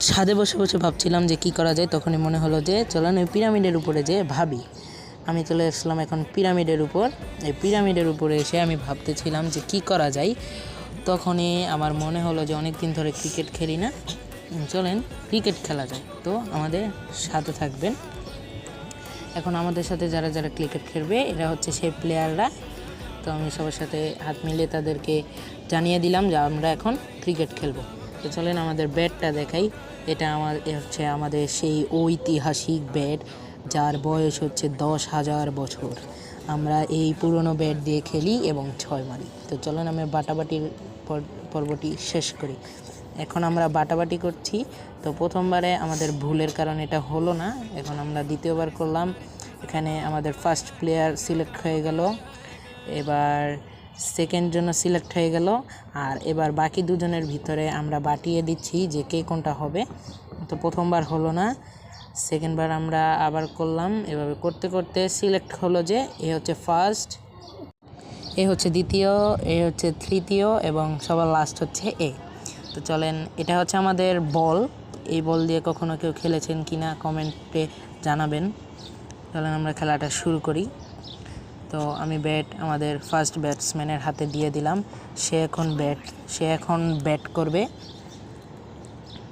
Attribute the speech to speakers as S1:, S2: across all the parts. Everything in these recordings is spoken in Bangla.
S1: ছাদে বসে বসে ভাবছিলাম যে কি করা যায়, তখনই মনে হলো যে চলেন ওই পিরামিডের উপরে যে ভাবি। আমি চলে আসলাম এখন পিরামিডের উপর। এই পিরামিডের উপরে এসে আমি ভাবতেছিলাম যে কি করা যায়। তখনই আমার মনে হলো যে অনেক দিন ধরে ক্রিকেট খেলি না, চলেন ক্রিকেট খেলা যায়। তো আমাদের সাথে থাকবেন। এখন আমাদের সাথে যারা যারা ক্রিকেট খেলবে এরা হচ্ছে সেই প্লেয়াররা। তো আমি সবার সাথে হাত মিলিয়ে তাদেরকে জানিয়ে দিলাম যে আমরা এখন ক্রিকেট খেলবো। তো চলেন আমাদের ব্যাটটা দেখাই। এটা হচ্ছে আমাদের সেই ঐতিহাসিক ব্যাট, যার বয়স হচ্ছে 10,000 বছর। আমরা এই পুরনো ব্যাট দিয়ে খেলি এবং 6 মারি। তো চলেন আমরা বাটাবাটির পর্বটি শেষ করি। এখন আমরা বাটাবাটি করছি। তো প্রথমবারে আমাদের ভুলের কারণে এটা হলো না, এখন আমরা দ্বিতীয়বার করলাম। এখানে আমাদের ফার্স্ট প্লেয়ার সিলেক্ট হয়ে গেল, এবার সেকেন্ড জন্য সিলেক্ট হয়ে গেল, আর এবার বাকি দুজনের ভিতরে আমরা বাটিয়ে দিচ্ছি যে কে কোনটা হবে। তো প্রথমবার হলো না, সেকেন্ডবার আমরা আবার করলাম। এভাবে করতে করতে সিলেক্ট হলো যে এ হচ্ছে ফার্স্ট, এ হচ্ছে দ্বিতীয়, এ হচ্ছে তৃতীয় এবং সবার লাস্ট হচ্ছে এ। তো চলেন, এটা হচ্ছে আমাদের বল। এই বল দিয়ে কখনো কেউ খেলেছেন কি না কমেন্টে জানাবেন। চলেন আমরা খেলাটা শুরু করি। তো আমি ব্যাট আমাদের ফার্স্ট ব্যাটসম্যানের হাতে দিয়ে দিলাম। সে এখন ব্যাট করবে।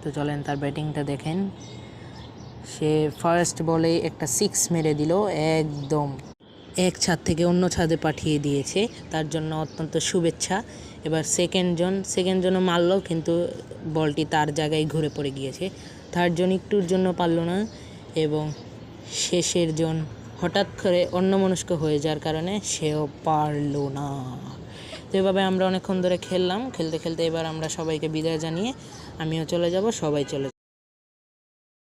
S1: তো চলেন তার ব্যাটিংটা দেখেন। সে ফার্স্ট বলে একটা 6 মেরে দিল, একদম এক ছাদ থেকে অন্য ছাদে পাঠিয়ে দিয়েছে, তার জন্য অত্যন্ত শুভেচ্ছা। এবার সেকেন্ড জন মারল, কিন্তু বলটি তার জায়গায় ঘুরে পড়ে গিয়েছে। থার্ড জন একটুর জন্য পারল না, এবং শেষের জন হঠাৎ করে অন্যমনস্ক হয়ে যাওয়ার কারণে সেও পারল না। তো এভাবে আমরা অনেকক্ষণ ধরে খেললাম। খেলতে খেলতে এবার আমরা সবাইকে বিদায় জানিয়ে আমিও চলে যাব, সবাই চলে